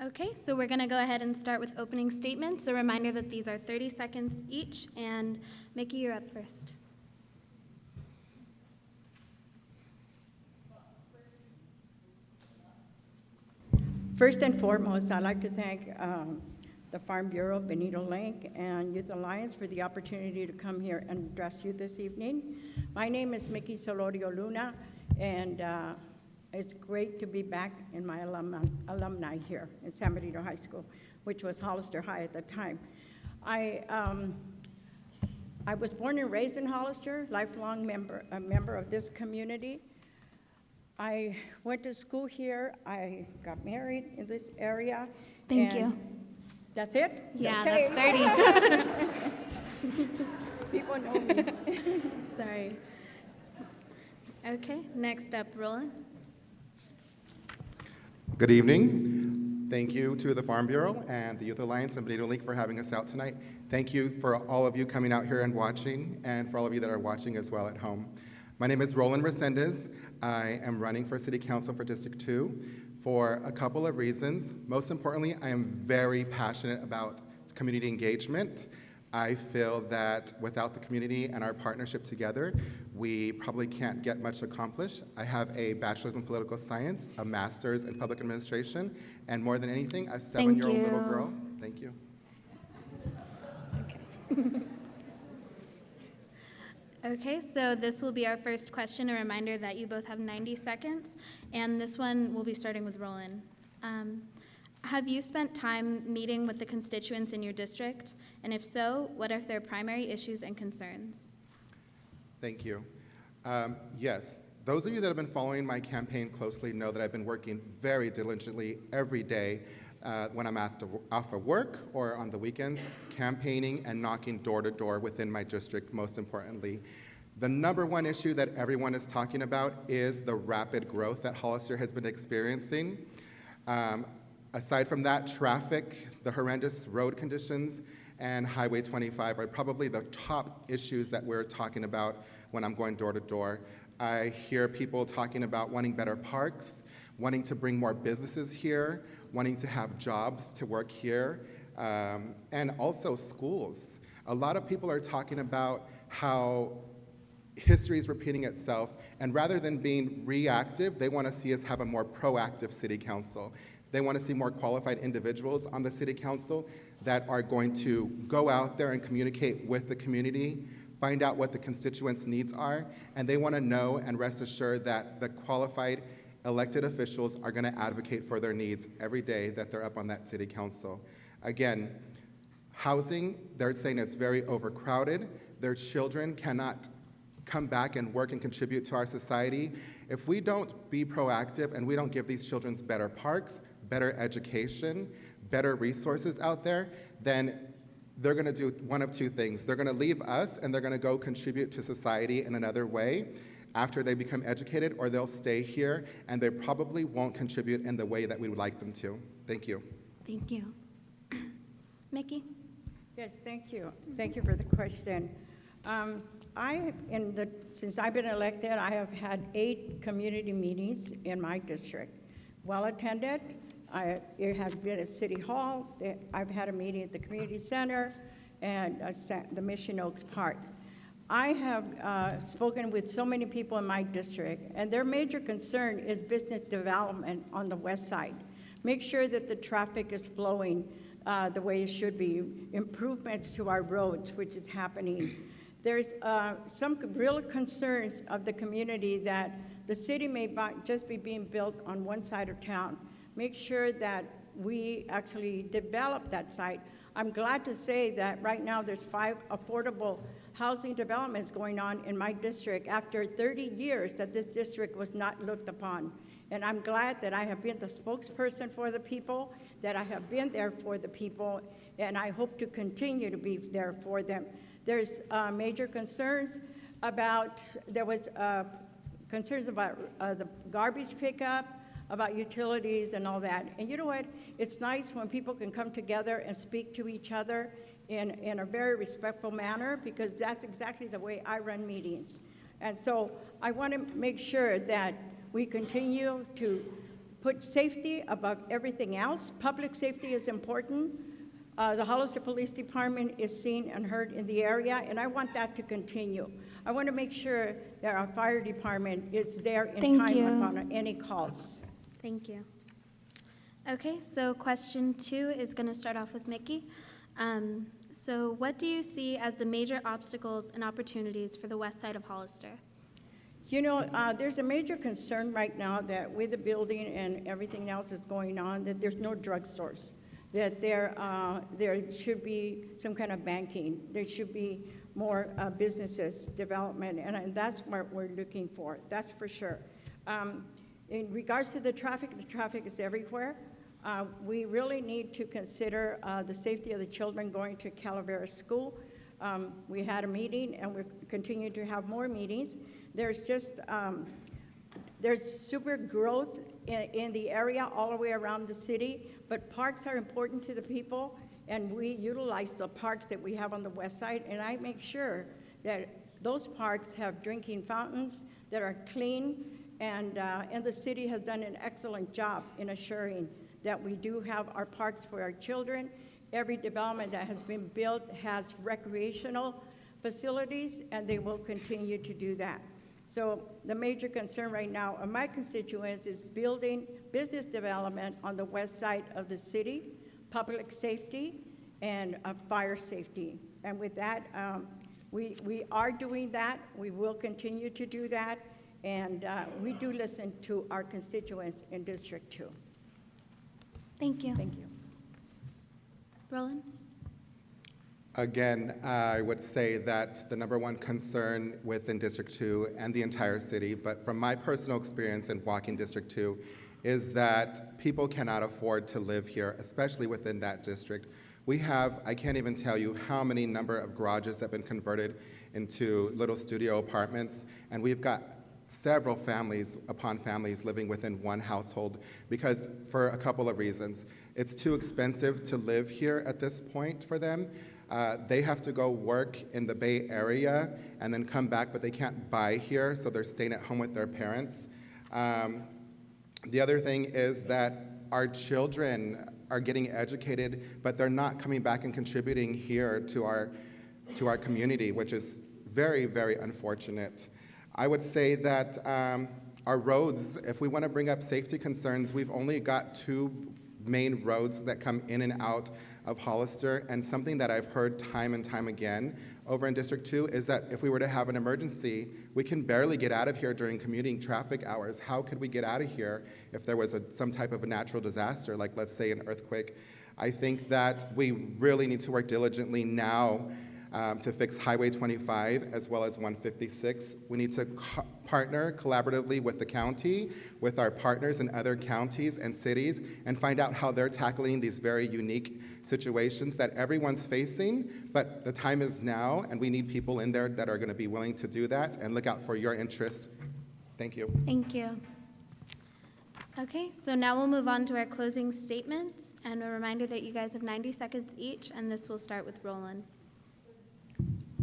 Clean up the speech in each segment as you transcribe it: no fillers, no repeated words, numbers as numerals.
Okay, so we're going to go ahead and start with opening statements. A reminder that these are 30 seconds each, and Mickey, you're up first. First and foremost, I'd like to thank the Farm Bureau, Benito Link, and Youth Alliance for the opportunity to come here and address you this evening. My name is Mickey Solorio Luna, and it's great to be back in my alumni here in San Benito High School, which was Hollister High at the time. I was born and raised in Hollister, lifelong a member of this community. I went to school here. I got married in this area. Thank you. That's it? Yeah, okay. that's 30. People know me. Sorry. Okay, next up, Roland. Good evening. Thank you to the Farm Bureau and the Youth Alliance and Benito Link for having us out tonight. Thank you for all of you coming out here and watching, and for all of you that are watching as well at home. My name is Roland Resendez. I am running for City Council for District 2 for a couple of reasons. Most importantly, I am very passionate about community engagement. I feel that without the community and our partnership together, we probably can't get much accomplished. I have a bachelor's in political science, a master's in public administration, and more than anything, a 7-year-old little girl. Thank you. Okay. Okay, so this will be our first question. A reminder that you both have 90 seconds, and this one will be starting with Roland. Have you spent time meeting with the constituents in your district? And if so, what are their primary issues and concerns? Thank you. Yes, those of you that have been following my campaign closely know that I've been working very diligently every day when I'm off of work or on the weekends, campaigning and knocking door to door within my district, most importantly. The number one issue that everyone is talking about is the rapid growth that Hollister has been experiencing. Aside from that, traffic, the horrendous road conditions, and Highway 25 are probably the top issues that we're talking about when I'm going door to door. I hear people talking about wanting better parks, wanting to bring more businesses here, wanting to have jobs to work here, and also schools. A lot of people are talking about how history is repeating itself, and rather than being reactive, they want to see us have a more proactive city council. They want to see more qualified individuals on the city council that are going to go out there and communicate with the community, find out what the constituents' needs are, and they want to know and rest assured that the qualified elected officials are going to advocate for their needs every day that they're up on that city council. Again, housing, they're saying it's very overcrowded. Their children cannot come back and work and contribute to our society. If we don't be proactive and we don't give these children better parks, better education, better resources out there, then they're going to do one of two things. They're going to leave us and they're going to go contribute to society in another way after they become educated, or they'll stay here and they probably won't contribute in the way that we would like them to. Thank you. Thank you. Mickey? Yes, thank you. Thank you for the question. Since I've been elected, I have had 8 community meetings in my district. Well attended. It has been at City Hall. I've had a meeting at the community center and the Mission Oaks Park. I have spoken with so many people in my district, and their major concern is business development on the west side. Make sure that the traffic is flowing the way it should be, improvements to our roads, which is happening. There's some real concerns of the community that the city may just be being built on one side of town. Make sure that we actually develop that site. I'm glad to say that right now there's 5 affordable housing developments going on in my district after 30 years that this district was not looked upon. And I'm glad that I have been the spokesperson for the people, that I have been there for the people, and I hope to continue to be there for them. There's major concerns about, concerns about the garbage pickup, about utilities and all that. And you know what? It's nice when people can come together and speak to each other in a very respectful manner, because that's exactly the way I run meetings. And so I want to make sure that we continue to put safety above everything else. Public safety is important. The Hollister Police Department is seen and heard in the area, and I want that to continue. I want to make sure that our fire department is there in Thank time you. upon any calls. Thank you. Okay, so question 2 is going to start off with Mickey. So what do you see as the major obstacles and opportunities for the west side of Hollister? You know, there's a major concern right now that with the building and everything else that's going on, that there's no drugstores, that there should be some kind of banking, there should be more businesses development, and that's what we're looking for, that's for sure. In regards to the traffic is everywhere. We really need to consider the safety of the children going to Calaveras School. We had a meeting, and we're continuing to have more meetings. There's just, there's super growth in the area all the way around the city, but parks are important to the people, and we utilize the parks that we have on the west side, and I make sure that those parks have drinking fountains that are clean, and the city has done an excellent job in assuring that we do have our parks for our children. Every development that has been built has recreational facilities, and they will continue to do that. So the major concern right now of my constituents is building business development on the west side of the city, public safety, and fire safety. And with that, we are doing that. We will continue to do that. And we do listen to our constituents in District 2. Thank you. Thank you. Roland? Again, I would say that the number one concern within District 2 and the entire city, but from my personal experience in walking District 2, is that people cannot afford to live here, especially within that district. We have, I can't even tell you how many number of garages that have been converted into little studio apartments, and we've got several families upon families living within one household because for a couple of reasons. It's too expensive to live here at this point for them. They have to go work in the Bay Area and then come back, but they can't buy here, so they're staying at home with their parents. The other thing is that our children are getting educated, but they're not coming back and contributing here to our community, which is very, very unfortunate. I would say that our roads, if we want to bring up safety concerns, we've only got 2 main roads that come in and out of Hollister, and something that I've heard time and time again over in District 2 is that if we were to have an emergency, we can barely get out of here during commuting traffic hours. How could we get out of here if there was some type of a natural disaster, like let's say an earthquake? I think that we really need to work diligently now to fix Highway 25 as well as 156. We need to partner collaboratively with the county, with our partners in other counties and cities, and find out how they're tackling these very unique situations that everyone's facing, but the time is now, and we need people in there that are going to be willing to do that and look out for your interest. Thank you. Thank you. Okay, so now we'll move on to our closing statements, and a reminder that you guys have 90 seconds each, and this will start with Roland.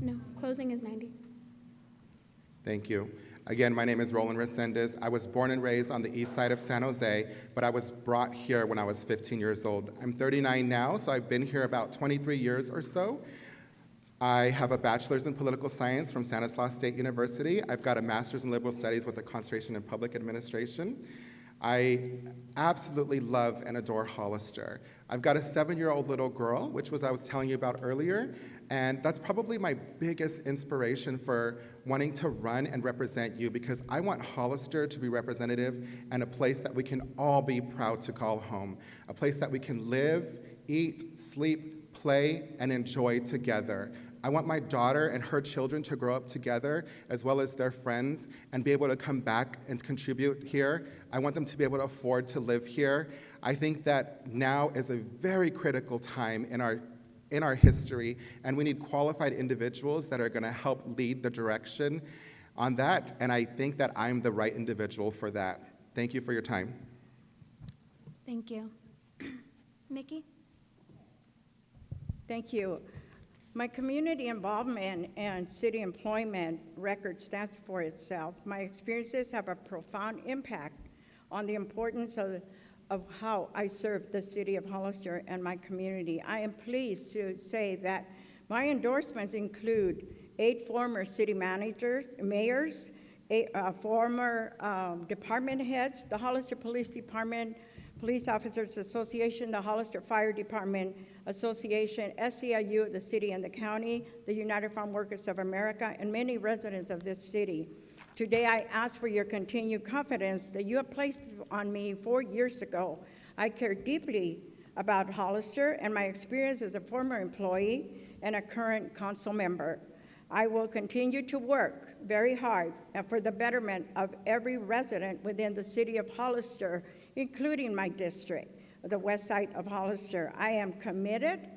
No, closing is 90. Thank you. Again, my name is Roland Resendez. I was born and raised on the east side of San Jose, but I was brought here when I was 15 years old. I'm 39 now, so I've been here about 23 years or so. I have a bachelor's in political science from Stanislaus State University. I've got a master's in liberal studies with a concentration in public administration. I absolutely love and adore Hollister. I've got a 7-year-old little girl, which I was telling you about earlier, and that's probably my biggest inspiration for wanting to run and represent you, because I want Hollister to be representative and a place that we can all be proud to call home, a place that we can live, eat, sleep, play, and enjoy together. I want my daughter and her children to grow up together, as well as their friends, and be able to come back and contribute here. I want them to be able to afford to live here. I think that now is a very critical time in our history, and we need qualified individuals that are going to help lead the direction on that, and I think that I'm the right individual for that. Thank you for your time. Thank you. Mickey? Thank you. My community involvement and city employment record stands for itself. My experiences have a profound impact on the importance of how I serve the city of Hollister and my community. I am pleased to say that my endorsements include 8 former city managers, mayors, 8 former department heads, the Hollister Police Department, Police Officers Association, the Hollister Fire Department Association, SEIU, the city and the county, the United Farm Workers of America, and many residents of this city. Today, I ask for your continued confidence that you have placed on me 4 years ago. I care deeply about Hollister and my experience as a former employee and a current council member. I will continue to work very hard and for the betterment of every resident within the city of Hollister, including my district, the west side of Hollister. I am committed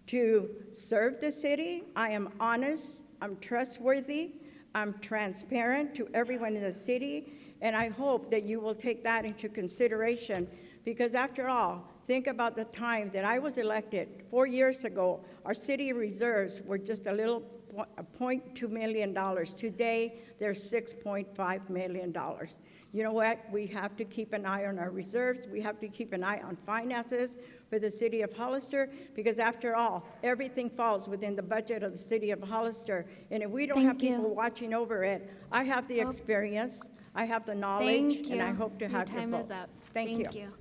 to serve the city. I am honest, I'm trustworthy, I'm transparent to everyone in the city, and I hope that you will take that into consideration, because after all, think about the time that I was elected 4 years ago. Our city reserves were just a little $0.2 million. Today, they're $6.5 million. You know what? We have to keep an eye on our reserves. We have to keep an eye on finances for the city of Hollister, because after all, everything falls within the budget of the city of Hollister. And if we don't have Thank you. people watching over it, I have the experience, I have the knowledge, Thank you. and I hope to have your Your time vote. is up. Thank you.